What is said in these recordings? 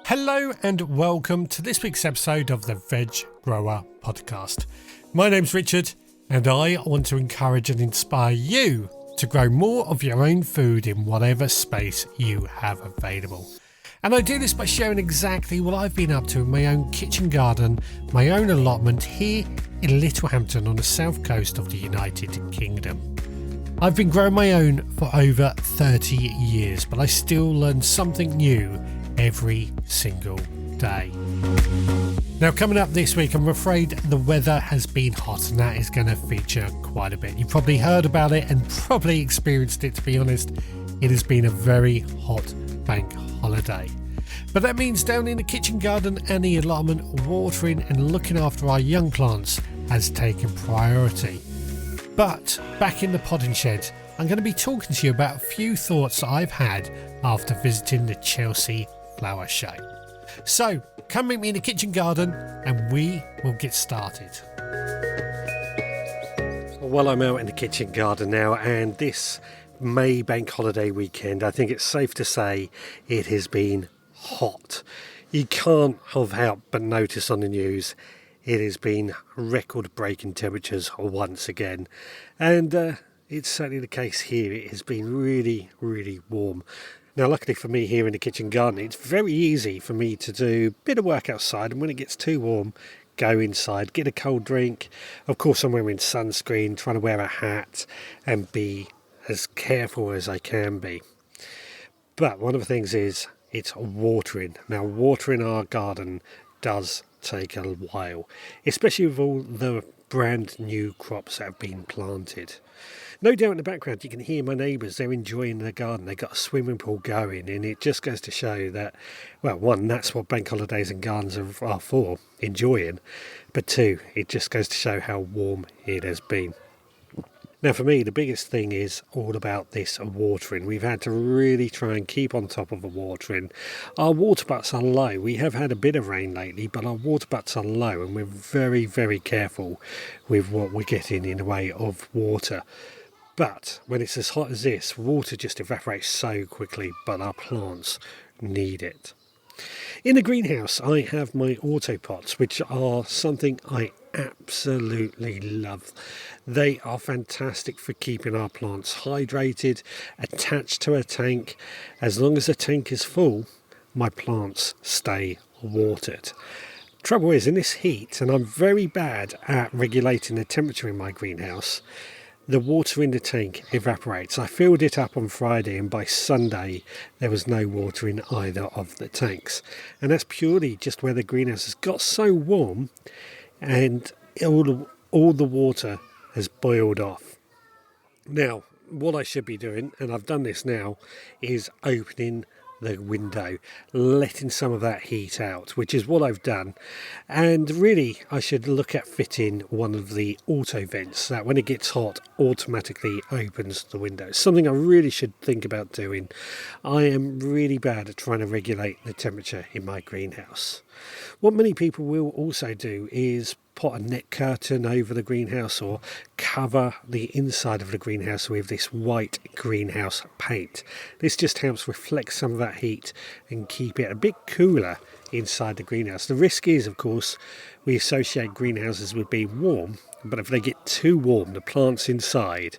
Hello and welcome to this week's episode of the Veg Grower Podcast. My name's Richard and I want to encourage and inspire you to grow more of your own food in whatever space you have available. And I do this by sharing exactly what I've been up to in my own kitchen garden, my own allotment here in Littlehampton on the south coast of the United Kingdom. I've been growing my own for over 30 years, but I still learn something new every single day. Now, coming up this week, I'm afraid the weather has been hot and that is going to feature quite a bit. You've probably heard about it and probably experienced it, to be honest. It has been a very hot bank holiday. But that means down in the kitchen garden and the allotment, watering and looking after our young plants has taken priority. But back in the potting shed, I'm going to be talking to you about a few thoughts that I've had after visiting the Chelsea flower show. So come meet me in the kitchen garden and we will get started. Well, I'm out in the kitchen garden now, and this May bank holiday weekend, I think it's safe to say it has been hot. You can't have helped but notice on the news it has been record-breaking temperatures once again, and it's certainly the case here. It has been really, really warm. Now, luckily for me here in the kitchen garden, it's very easy for me to do a bit of work outside, and when it gets too warm, go inside, get a cold drink. Of course, I'm wearing sunscreen, trying to wear a hat and be as careful as I can be. But one of the things is it's watering. Now, watering our garden does take a while, especially with all the brand new crops that have been planted. No doubt in the background you can hear my neighbours, they're enjoying their garden, they've got a swimming pool going, and it just goes to show that, well, one, that's what bank holidays and gardens are for, enjoying, but two, it just goes to show how warm it has been. Now for me, the biggest thing is all about this watering. We've had to really try and keep on top of the watering. Our water butts are low. We have had a bit of rain lately, but our water butts are low, and we're very, very careful with what we're getting in the way of water. But when it's as hot as this, water just evaporates so quickly, but our plants need it. In the greenhouse, I have my auto pots, which are something I absolutely love. They are fantastic for keeping our plants hydrated, attached to a tank. As long as the tank is full, my plants stay watered. Trouble is, in this heat, and I'm very bad at regulating the temperature in my greenhouse, the water in the tank evaporates. I filled it up on Friday, and by Sunday there was no water in either of the tanks. And that's purely just where the greenhouse has got so warm and all the water has boiled off. Now, what I should be doing, and I've done this now, is opening the window, letting some of that heat out, which is what I've done. And really, I should look at fitting one of the auto vents that when it gets hot automatically opens the window. Something I really should think about doing. I am really bad at trying to regulate the temperature in my greenhouse. What many people will also do is put a net curtain over the greenhouse or cover the inside of the greenhouse with this white greenhouse paint. This just helps reflect some of that heat and keep it a bit cooler inside the greenhouse. The risk is, of course, we associate greenhouses with being warm, but if they get too warm, the plants inside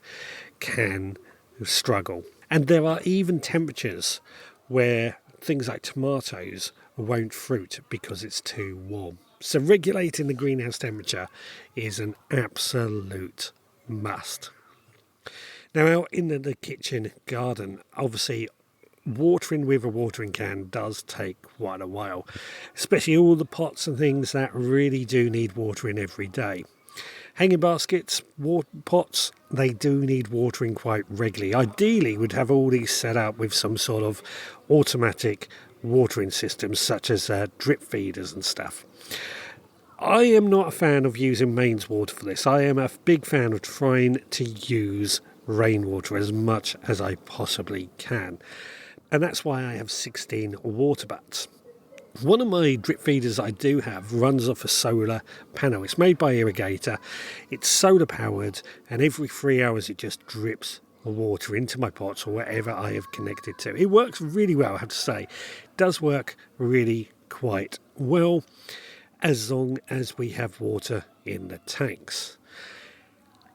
can struggle. And there are even temperatures where things like tomatoes won't fruit because it's too warm. So regulating the greenhouse temperature is an absolute must. Now, out in the kitchen garden, obviously watering with a watering can does take quite a while, especially all the pots and things that really do need watering every day. Hanging baskets, pots, they do need watering quite regularly. Ideally, we'd have all these set up with some sort of automatic watering systems such as drip feeders and stuff. I am not a fan of using mains water for this. I am a big fan of trying to use rainwater as much as I possibly can. And that's why I have 16 water butts. One of my drip feeders I do have runs off a solar panel. It's made by Irrigator. It's solar powered, and every 3 hours it just drips water into my pots or whatever I have connected to. It works really well, I have to say. It does work really quite well, as long as we have water in the tanks.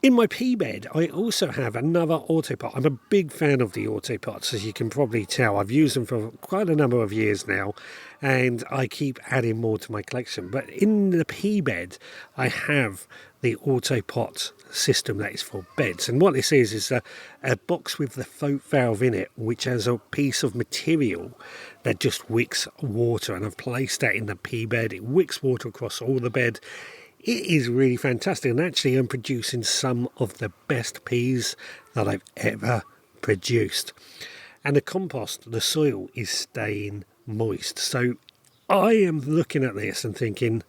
In my pea bed, I also have another autopot. I'm a big fan of the autopots, as you can probably tell. I've used them for quite a number of years now, and I keep adding more to my collection. But in the pea bed, I have the autopot system that is for beds. And what this is a box with the float valve in it, which has a piece of material that just wicks water. And I've placed that in the pea bed. It wicks water across all the bed. It is really fantastic, and actually I'm producing some of the best peas that I've ever produced. And the compost, the soil, is staying moist. So I am looking at this and thinking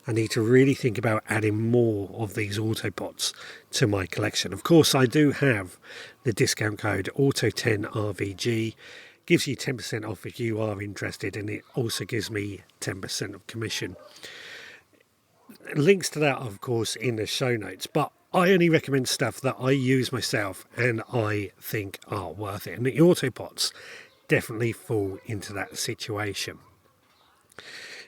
I need to really think about adding more of these autopots to my collection. Of course, I do have the discount code AUTO10RVG. Gives you 10% off if you are interested, and it also gives me 10% of commission. Links to that, of course, in the show notes, but I only recommend stuff that I use myself and I think are worth it, and the autopots definitely fall into that situation.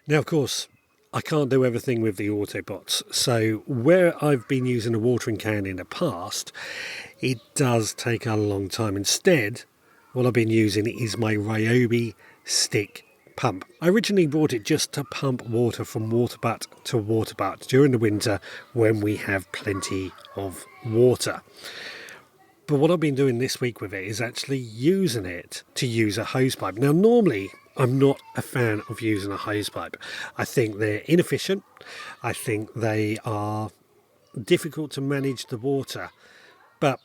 Now, of course, I can't do everything with the autopots, so where I've been using a watering can in the past, it does take a long time. Instead, what I've been using is my Ryobi stick pump. I originally bought it just to pump water from water butt to water butt during the winter when we have plenty of water. But what I've been doing this week with it is actually using it to use a hosepipe. Now, normally I'm not a fan of using a hosepipe. I think they're inefficient. I think they are difficult to manage the water. But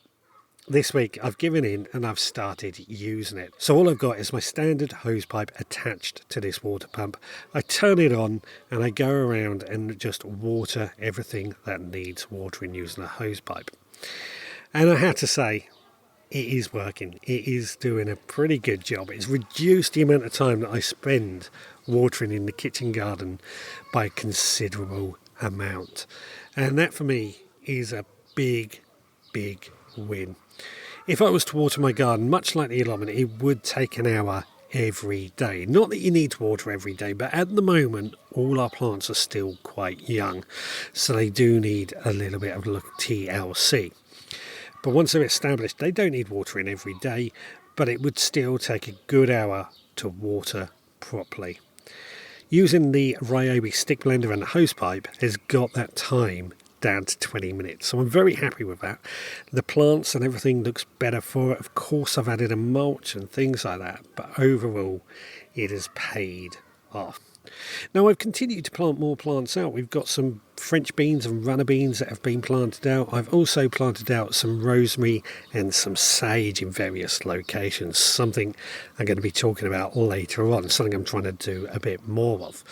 this week I've given in and I've started using it. So all I've got is my standard hosepipe attached to this water pump. I turn it on and I go around and just water everything that needs watering using a hosepipe. And I have to say, it is working. It is doing a pretty good job. It's reduced the amount of time that I spend watering in the kitchen garden by a considerable amount. And that for me is a big win. If I was to water my garden, much like the allotment, it would take an hour every day. Not that you need to water every day, but at the moment, all our plants are still quite young, so they do need a little bit of TLC. But once they're established, they don't need watering every day, but it would still take a good hour to water properly. Using the Ryobi stick blender and the hosepipe has got that time down to 20 minutes. So I'm very happy with that. The plants and everything looks better for it. Of course, I've added a mulch and things like that, but overall, it has paid off. Now, I've continued to plant more plants out. We've got some French beans and runner beans that have been planted out. I've also planted out some rosemary and some sage in various locations, something I'm going to be talking about later on, something I'm trying to do a bit more of.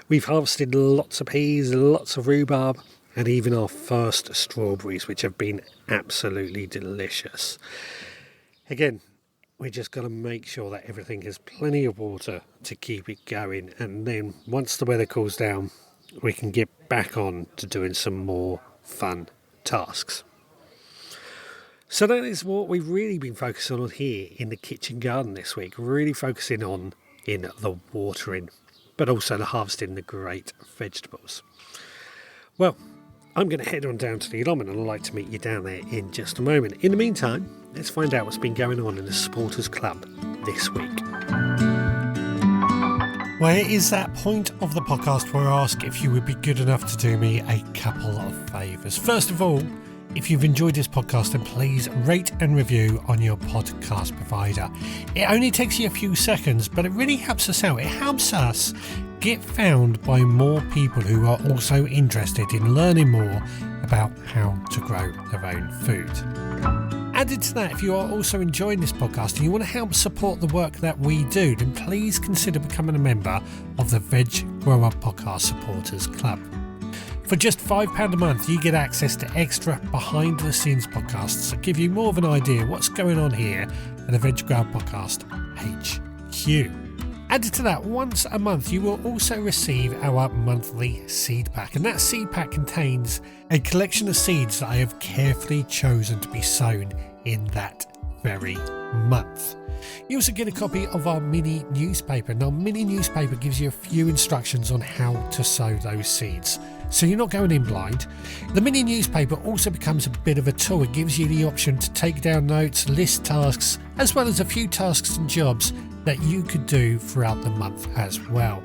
We've harvested lots of peas, lots of rhubarb, and even our first strawberries, which have been absolutely delicious. Again, we just got to make sure that everything has plenty of water to keep it going, and then once the weather cools down, we can get back on to doing some more fun tasks. So that is what we've really been focusing on here in the kitchen garden this week, really focusing on in the watering, but also the harvesting the great vegetables. Well, I'm going to head on down to the allotment, and I'd like to meet you down there in just a moment. In the meantime, let's find out what's been going on in the Supporters Club this week. Well, it is that point of the podcast where I ask if you would be good enough to do me a couple of favours. First of all, if you've enjoyed this podcast, then please rate and review on your podcast provider. It only takes you a few seconds, but it really helps us out. It helps us get found by more people who are also interested in learning more about how to grow their own food. Added to that, if you are also enjoying this podcast and you want to help support the work that we do, then please consider becoming a member of the Veg Grower Podcast Supporters Club. For just £5 a month, you get access to extra behind-the-scenes podcasts that give you more of an idea of what's going on here at the Veg Grower Podcast HQ. Added to that, once a month, you will also receive our monthly seed pack. And that seed pack contains a collection of seeds that I have carefully chosen to be sown in that very month. You also get a copy of our mini newspaper. Now, mini newspaper gives you a few instructions on how to sow those seeds, so you're not going in blind. The mini newspaper also becomes a bit of a tool. It gives you the option to take down notes, list tasks, as well as a few tasks and jobs that you could do throughout the month as well.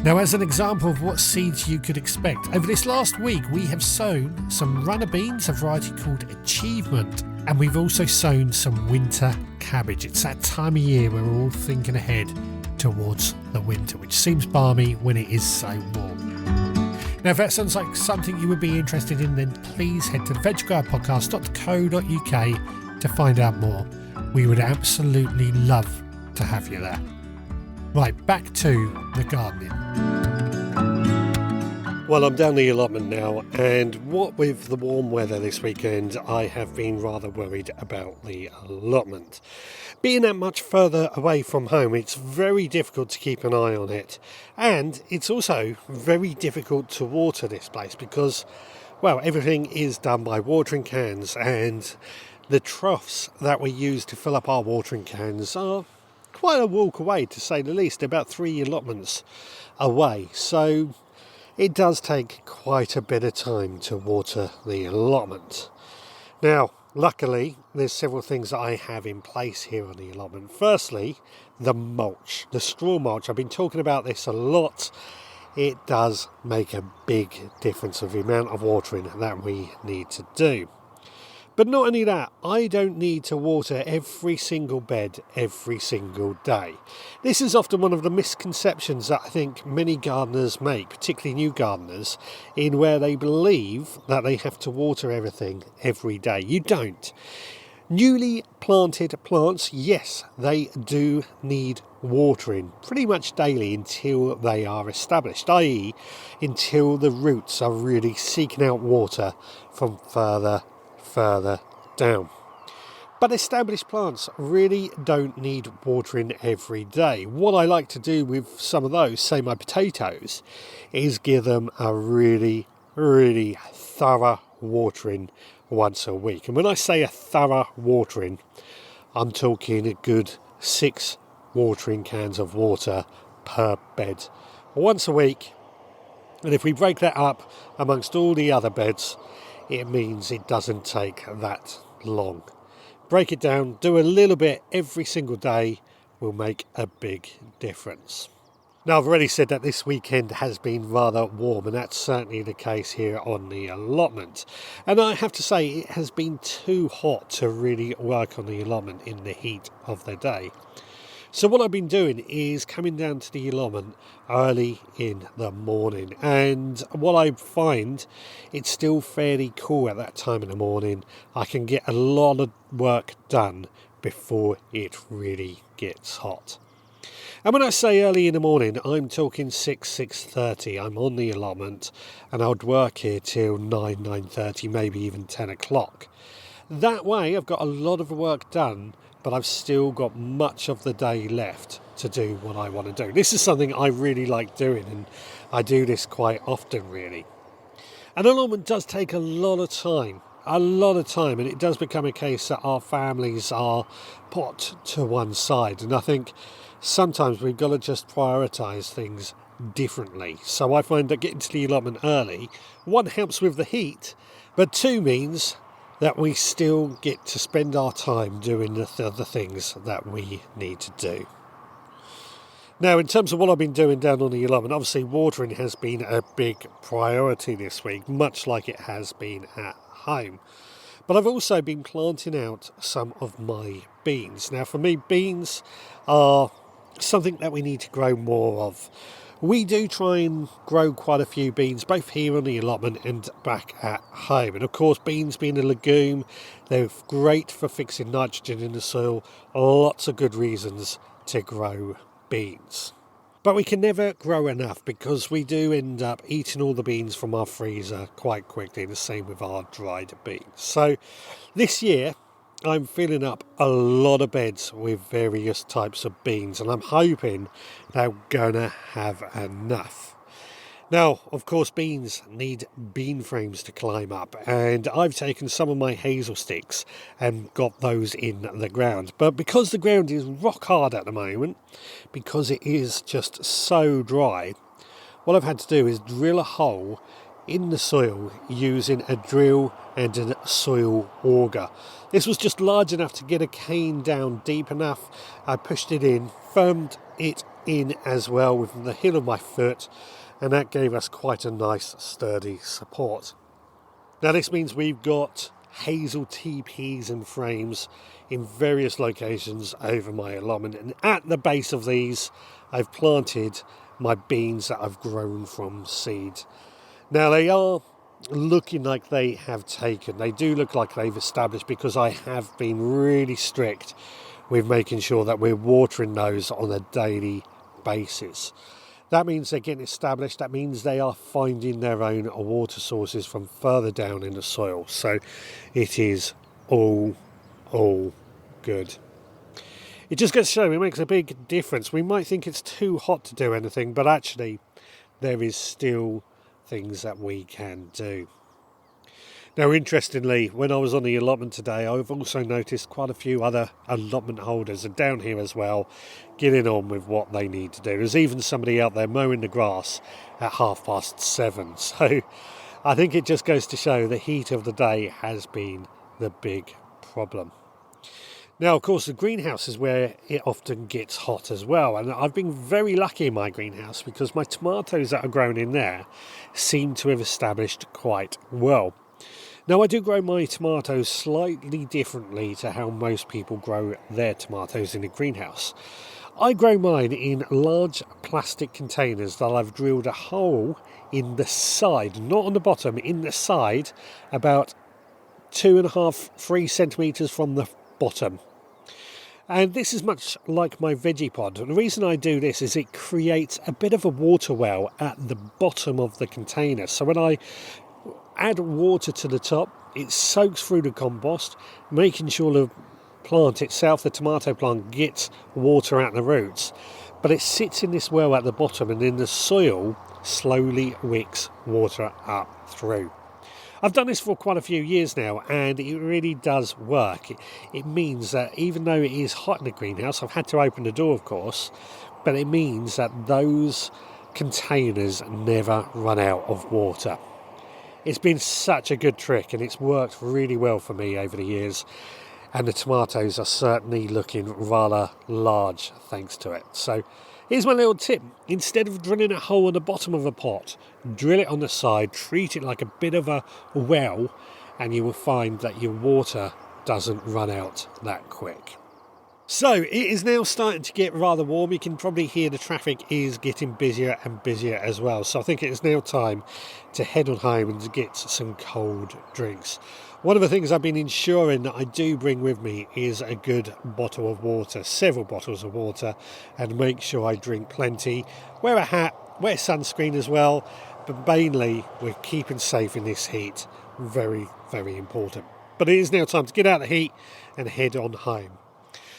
Now, as an example of what seeds you could expect, over this last week we have sown some runner beans, a variety called Achievement, and we've also sown some winter cabbage. It's that time of year where we're all thinking ahead towards the winter, which seems balmy when it is so warm. Now, if that sounds like something you would be interested in, then please head to veggardenpodcast.co.uk to find out more. We would absolutely love to have you there. Right, back to the gardening. Well, I'm down the allotment now, and what with the warm weather this weekend, I have been rather worried about the allotment. Being that much further away from home, it's very difficult to keep an eye on it, and it's also very difficult to water this place because, well, everything is done by watering cans, and the troughs that we use to fill up our watering cans are quite a walk away, to say the least. They're about 3 allotments away, so it does take quite a bit of time to water the allotment. Now, luckily, there's several things that I have in place here on the allotment. Firstly, the mulch, the straw mulch. I've been talking about this a lot. It does make a big difference of the amount of watering that we need to do. But not only that, I don't need to water every single bed every single day. This is often one of the misconceptions that I think many gardeners make, particularly new gardeners, in where they believe that they have to water everything every day. You don't. Newly planted plants, yes, they do need watering pretty much daily until they are established, i.e. until the roots are really seeking out water from further down. But established plants really don't need watering every day. What I like to do with some of those, say my potatoes, is give them a really thorough watering once a week. And when I say a thorough watering, I'm talking a good 6 watering cans of water per bed once a week. And if we break that up amongst all the other beds, it means it doesn't take that long. Break it down, do a little bit every single day will make a big difference. Now, I've already said that this weekend has been rather warm, and that's certainly the case here on the allotment. And I have to say, it has been too hot to really work on the allotment in the heat of the day. So what I've been doing is coming down to the allotment early in the morning, and what I find, it's still fairly cool at that time in the morning. I can get a lot of work done before it really gets hot. And when I say early in the morning, I'm talking 6:30. I'm on the allotment, and I'd work here till 9:30, maybe even 10 o'clock. That way I've got a lot of work done, but I've still got much of the day left to do what I want to do. This is something I really like doing, and I do this quite often, really. An allotment does take a lot of time, and it does become a case that our families are put to one side, and I think sometimes we've got to just prioritise things differently. So I find that getting to the allotment early, 1, helps with the heat, but 2, means that we still get to spend our time doing the other things that we need to do. Now, in terms of what I've been doing down on the allotment, obviously watering has been a big priority this week, much like it has been at home. But I've also been planting out some of my beans. Now, for me, beans are something that we need to grow more of. We do try and grow quite a few beans, both here on the allotment and back at home. And of course, beans being a legume, they're great for fixing nitrogen in the soil. Lots of good reasons to grow beans. But we can never grow enough, because we do end up eating all the beans from our freezer quite quickly. The same with our dried beans. So this year, I'm filling up a lot of beds with various types of beans, and I'm hoping they're going to have enough. Now, of course, beans need bean frames to climb up, and I've taken some of my hazel sticks and got those in the ground. But because the ground is rock hard at the moment, because it is just so dry, what I've had to do is drill a hole in the soil using a drill and a soil auger. This was just large enough to get a cane down deep enough. I pushed it in, firmed it in as well with the heel of my foot, and that gave us quite a nice sturdy support. Now this means we've got hazel TPs and frames in various locations over my allotment, and at the base of these I've planted my beans that I've grown from seed. Now they are looking like they have taken. They do look like they've established because I have been really strict with making sure that we're watering those on a daily basis. That means they're getting established. That means they are finding their own water sources from further down in the soil. So it is all good. It just gets to show it makes a big difference. We might think it's too hot to do anything, but actually there is still things that we can do. Now, interestingly, when I was on the allotment today, I've also noticed quite a few other allotment holders are down here as well, getting on with what they need to do. There's even somebody out there mowing the grass at 7:30. So I think it just goes to show the heat of the day has been the big problem. Now, of course, the greenhouse is where it often gets hot as well. And I've been very lucky in my greenhouse because my tomatoes that are grown in there seem to have established quite well. Now, I do grow my tomatoes slightly differently to how most people grow their tomatoes in a greenhouse. I grow mine in large plastic containers that I've drilled a hole in the side, not on the bottom, in the side, about 2.5-3 centimetres from the bottom. And this is much like my veggie pod. The reason I do this is it creates a bit of a water well at the bottom of the container. So when I add water to the top, it soaks through the compost, making sure the plant itself, the tomato plant, gets water out the roots. But it sits in this well at the bottom, and then the soil slowly wicks water up through. I've done this for quite a few years now, and it really does work. It means that even though it is hot in the greenhouse, I've had to open the door, of course, but it means that those containers never run out of water. It's been such a good trick, and it's worked really well for me over the years, and the tomatoes are certainly looking rather large thanks to it. So here's my little tip. Instead of drilling a hole in the bottom of a pot, drill it on the side, treat it like a bit of a well, and you will find that your water doesn't run out that quick. So it is now starting to get rather warm. You can probably hear the traffic is getting busier and busier as well. So I think it is now time to head on home and to get some cold drinks. One of the things I've been ensuring that I do bring with me is a good bottle of water, several bottles of water, and make sure I drink plenty. Wear a hat, wear sunscreen as well, but mainly we're keeping safe in this heat. Very, very important. But it is now time to get out of the heat and head on home.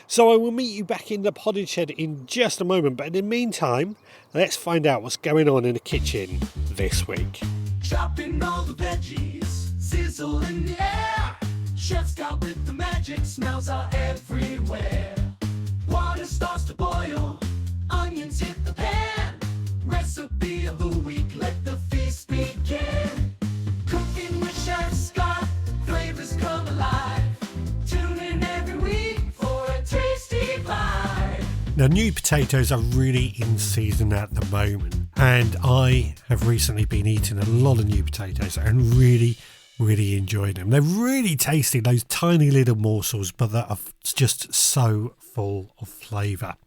So I will meet you back in the potting shed in just a moment, but in the meantime, let's find out what's going on in the kitchen this week. Chopping all the veggies, sizzle in the air. Chef's got with the magic, smells are everywhere. Water starts to boil, onions hit the pan. Recipe of the week, let the feast begin. Cooking with Chef Scott, flavors come alive. Tune in every week for a tasty bite. Now, new potatoes are really in season at the moment, and I have recently been eating a lot of new potatoes and really enjoyed them. They're really tasty, those tiny little morsels, but that are just so full of flavour.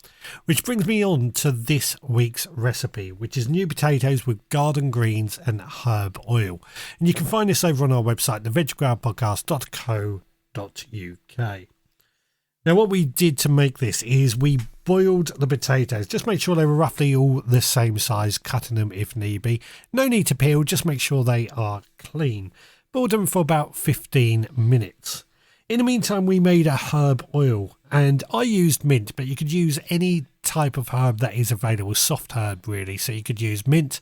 Which brings me on to this week's recipe, which is new potatoes with garden greens and herb oil. And you can find this over on our website, theveggroundpodcast.co.uk. Now, what we did to make this is we boiled the potatoes. Just make sure they were roughly all the same size, cutting them if need be. No need to peel, just make sure they are clean. Boiled them for about 15 minutes. In the meantime, we made a herb oil, and I used mint, but you could use any type of herb that is available, soft herb really. So you could use mint,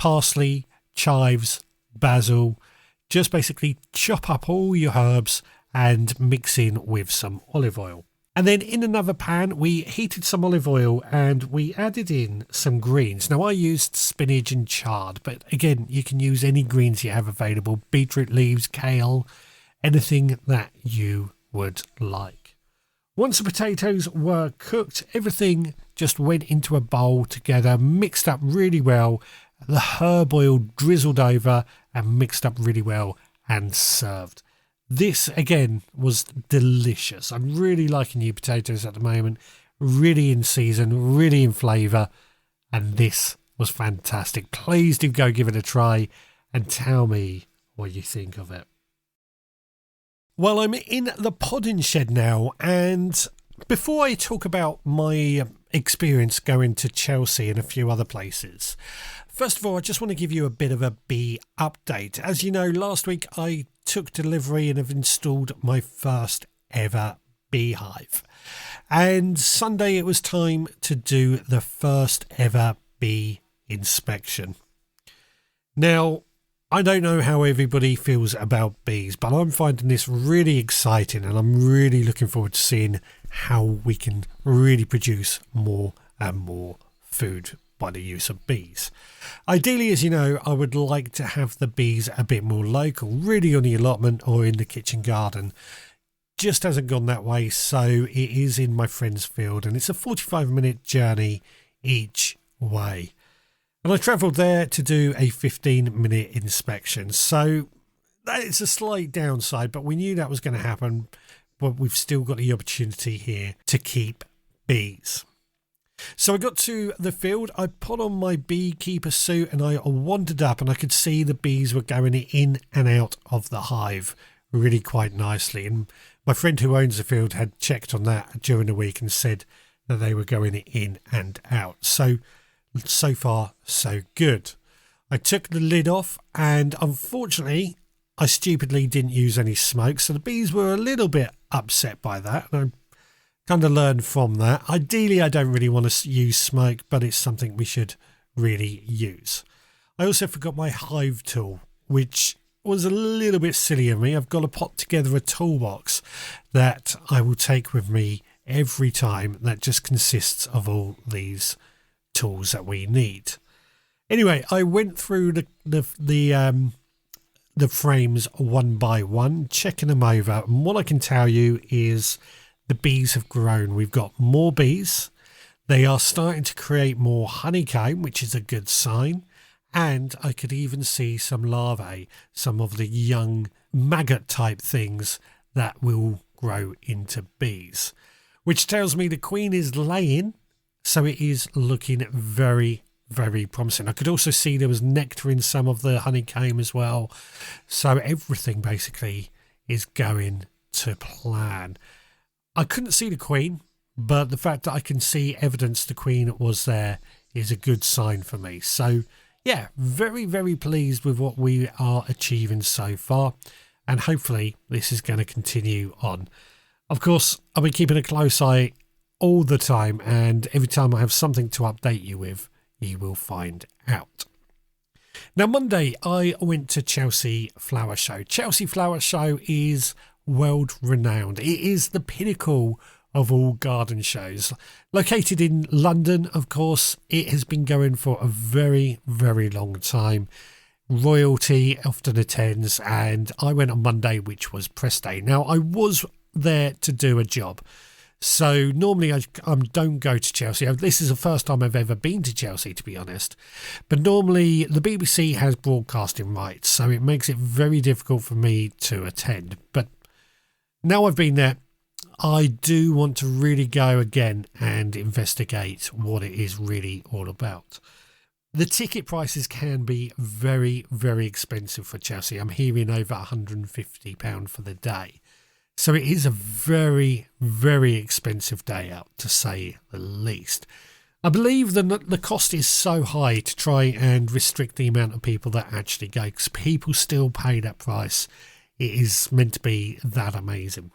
parsley, chives, basil. Just basically chop up all your herbs and mix in with some olive oil. And then in another pan, we heated some olive oil and we added in some greens. Now, I used spinach and chard, but again, you can use any greens you have available. Beetroot leaves, kale, anything that you would like. Once the potatoes were cooked, everything just went into a bowl together, mixed up really well. The herb oil drizzled over and mixed up really well and served. This, again, was delicious. I'm really liking new potatoes at the moment. Really in season, really in flavour. And this was fantastic. Please do go give it a try and tell me what you think of it. Well, I'm in the podding shed now. And before I talk about my experience going to Chelsea and a few other places, first of all, I just want to give you a bit of a bee update. As you know, last week I took delivery and have installed my first ever beehive. And Sunday it was time to do the first ever bee inspection. Now, I don't know how everybody feels about bees, but I'm finding this really exciting and I'm really looking forward to seeing how we can really produce more and more food by the use of bees. Ideally, as you know, I would like to have the bees a bit more local, really on the allotment or in the kitchen garden. Just hasn't gone that way, so it is in my friend's field and it's a 45-minute journey each way. And I travelled there to do a 15-minute inspection, so that is a slight downside, but we knew that was going to happen, but we've still got the opportunity here to keep bees. So I got to the field, I put on my beekeeper suit and I wandered up and I could see the bees were going in and out of the hive really quite nicely. And my friend who owns the field had checked on that during the week and said that they were going in and out. So far, so good. I took the lid off and unfortunately I stupidly didn't use any smoke. So the bees were a little bit upset by that. And I kind of learned from that. Ideally, I don't really want to use smoke, but it's something we should really use. I also forgot my hive tool, which was a little bit silly of me. I've got to put together a toolbox that I will take with me every time that just consists of all these tools that we need. Anyway, I went through the frames one by one, checking them over. And what I can tell you is the bees have grown. We've got more bees. They are starting to create more honeycomb, which is a good sign. And I could even see some larvae, some of the young maggot type things that will grow into bees, which tells me the queen is laying. So it is looking very, very promising. I could also see there was nectar in some of the honeycomb as well. So everything basically is going to plan. I couldn't see the queen, but the fact that I can see evidence the queen was there is a good sign for me. So yeah, very, very pleased with what we are achieving so far. And hopefully this is going to continue on. Of course, I'll be keeping a close eye all the time. And every time I have something to update you with, you will find out. Now, Monday, I went to Chelsea Flower Show. Chelsea Flower Show is world renowned. It is the pinnacle of all garden shows. Located in London, of course, it has been going for a very, very long time. Royalty often attends, and I went on Monday, which was press day. Now, I was there to do a job. So normally I don't go to Chelsea. This is the first time I've ever been to Chelsea, to be honest. But normally the BBC has broadcasting rights, so it makes it very difficult for me to attend. But now I've been there, I do want to really go again and investigate what it is really all about. The ticket prices can be very, very expensive for Chelsea. I'm hearing over £150 for the day. So it is a very, very expensive day out, to say the least. I believe the cost is so high to try and restrict the amount of people that actually go, because people still pay that price. It is meant to be that amazing.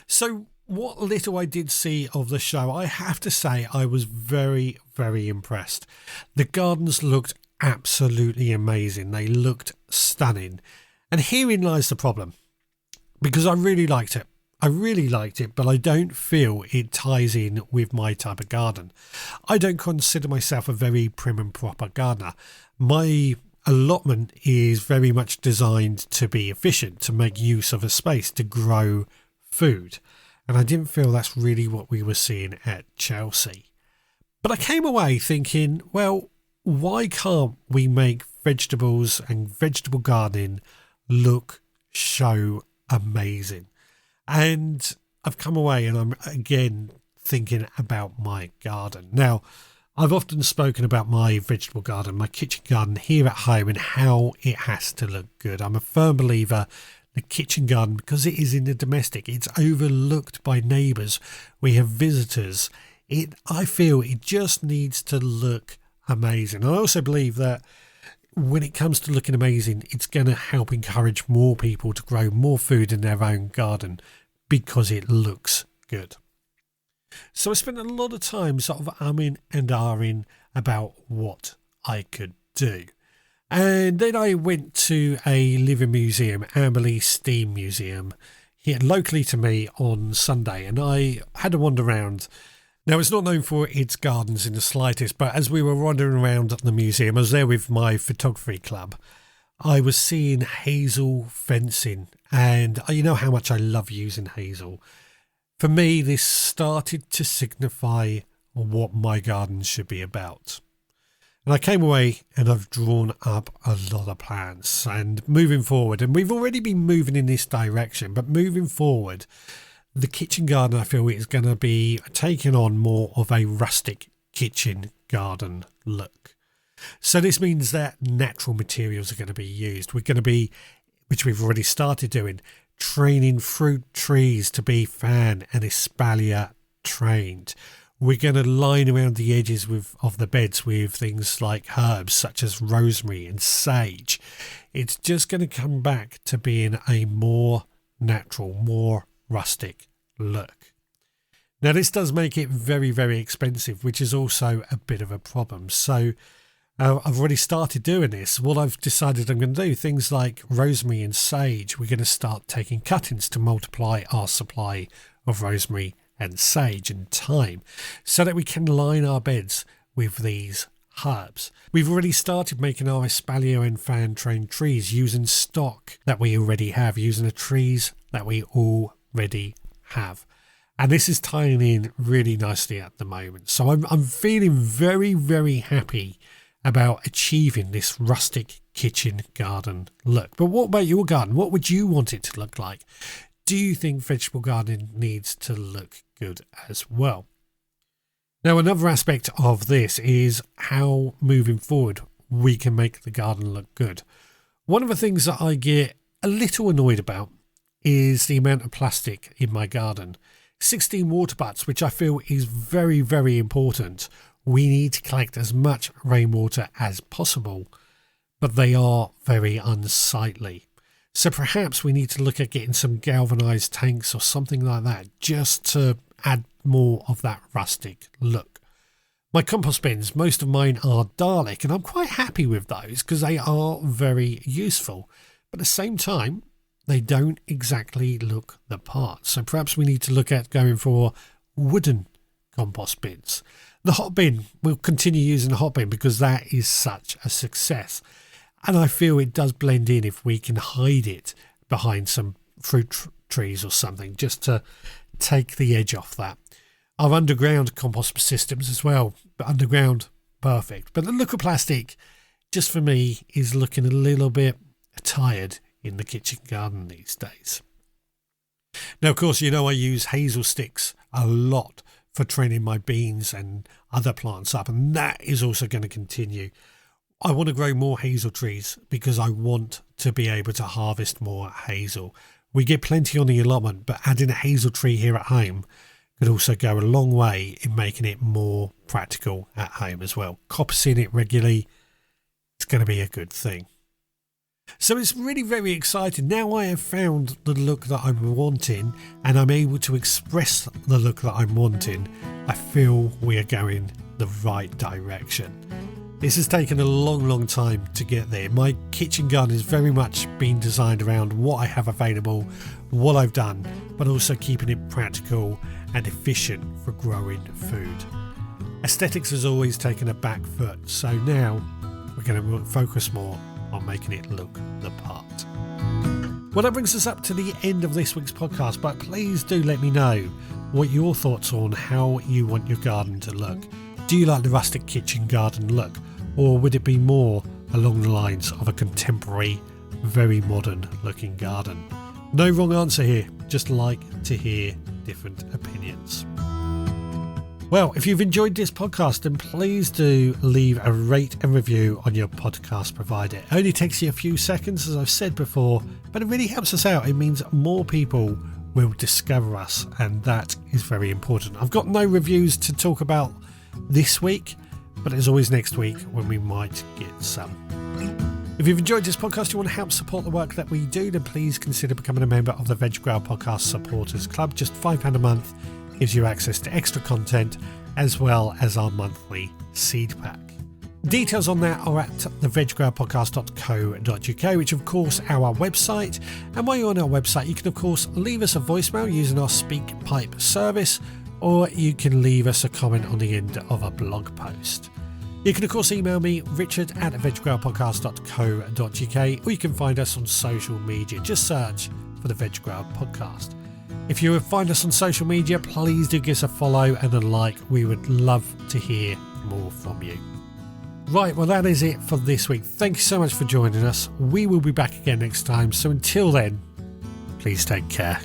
So what little I did see of the show, I have to say I was very, very impressed. The gardens looked absolutely amazing. They looked stunning. And herein lies the problem, because I really liked it. But I don't feel it ties in with my type of garden. I don't consider myself a very prim and proper gardener. My allotment is very much designed to be efficient, to make use of a space to grow food. And I didn't feel that's really what we were seeing at Chelsea. But I came away thinking, well, why can't we make vegetables and vegetable gardening look so amazing? And I've come away and I'm again thinking about my garden. Now, I've often spoken about my vegetable garden, my kitchen garden here at home, and how it has to look good. I'm a firm believer the kitchen garden, because it is in the domestic, it's overlooked by neighbours. We have visitors. I feel it just needs to look amazing. I also believe that when it comes to looking amazing, it's going to help encourage more people to grow more food in their own garden because it looks good. So I spent a lot of time sort of umming and ahhing about what I could do. And then I went to a living museum, Amberley Steam Museum, here locally to me on Sunday, and I had a wander around. Now, it's not known for its gardens in the slightest, but as we were wandering around the museum, I was there with my photography club, I was seeing hazel fencing, and you know how much I love using hazel. For me, this started to signify what my garden should be about. And I came away and I've drawn up a lot of plans and moving forward, and we've already been moving in this direction, but moving forward, the kitchen garden I feel is going to be taking on more of a rustic kitchen garden look. So this means that natural materials are going to be used. We're going to be, which we've already started doing, training fruit trees to be fan and espalier trained. We're going to line around the edges of the beds with things like herbs such as rosemary and sage. It's just going to come back to being a more natural, more rustic look. Now, this does make it very, very expensive, which is also a bit of a problem. So I've already started doing this. What I've decided I'm going to do, things like rosemary and sage, we're going to start taking cuttings to multiply our supply of rosemary and sage and thyme so that we can line our beds with these herbs. We've already started making our espalier and fan trained trees using stock that we already have, using the trees that we already have. And this is tying in really nicely at the moment. So I'm feeling very, very happy about achieving this rustic kitchen garden look. But what about your garden? What would you want it to look like? Do you think vegetable gardening needs to look good as well? Now, another aspect of this is how moving forward we can make the garden look good. One of the things that I get a little annoyed about is the amount of plastic in my garden. 16 water butts, which I feel is very, very important. We need to collect as much rainwater as possible, but they are very unsightly. So perhaps we need to look at getting some galvanised tanks or something like that just to add more of that rustic look. My compost bins, most of mine are Dalek, and I'm quite happy with those because they are very useful. But at the same time, they don't exactly look the part. So perhaps we need to look at going for wooden compost bins. The hot bin, we'll continue using the hot bin because that is such a success. And I feel it does blend in if we can hide it behind some fruit trees or something, just to take the edge off that. Our underground compost systems as well, but underground, perfect. But the look of plastic, just for me, is looking a little bit tired in the kitchen garden these days. Now, of course, you know I use hazel sticks a lot for training my beans and other plants up, and that is also going to continue. I want to grow more hazel trees because I want to be able to harvest more hazel. We get plenty on the allotment, but adding a hazel tree here at home could also go a long way in making it more practical at home as well. Coppicing it regularly, it's going to be a good thing. So it's really very exciting. Now I have found the look that I'm wanting and I'm able to express the look that I'm wanting. I feel we are going the right direction. This has taken a long time to get there. My kitchen garden has very much been designed around what I have available, what I've done, but also keeping it practical and efficient for growing food. Aesthetics has always taken a back foot, so now we're going to focus more on making it look the part. Well, that brings us up to the end of this week's podcast, but please do let me know what your thoughts are on how you want your garden to look. Do you like the rustic kitchen garden look, or would it be more along the lines of a contemporary, very modern looking garden? No wrong answer here, just like to hear different opinions. Well, if you've enjoyed this podcast, then please do leave a rate and review on your podcast provider. It only takes you a few seconds, as I've said before, but it really helps us out. It means more people will discover us, and that is very important. I've got no reviews to talk about this week, but there's always next week when we might get some. If you've enjoyed this podcast, you want to help support the work that we do, then please consider becoming a member of the Veg Grower Podcast Supporters Club. Just £5 a month gives you access to extra content as well as our monthly seed pack. Details on that are at theveggrowerpodcast.co.uk, which of course our website. And while you're on our website, you can of course leave us a voicemail using our SpeakPipe service, or you can leave us a comment on the end of a blog post. You can of course email me, richard@theveggrowerpodcast.co.uk, or you can find us on social media. Just search for the Veg Grower Podcast. If you find us on social media, please do give us a follow and a like. We would love to hear more from you. Right, well that is it for this week. Thank you so much for joining us. We will be back again next time, so until then, please take care.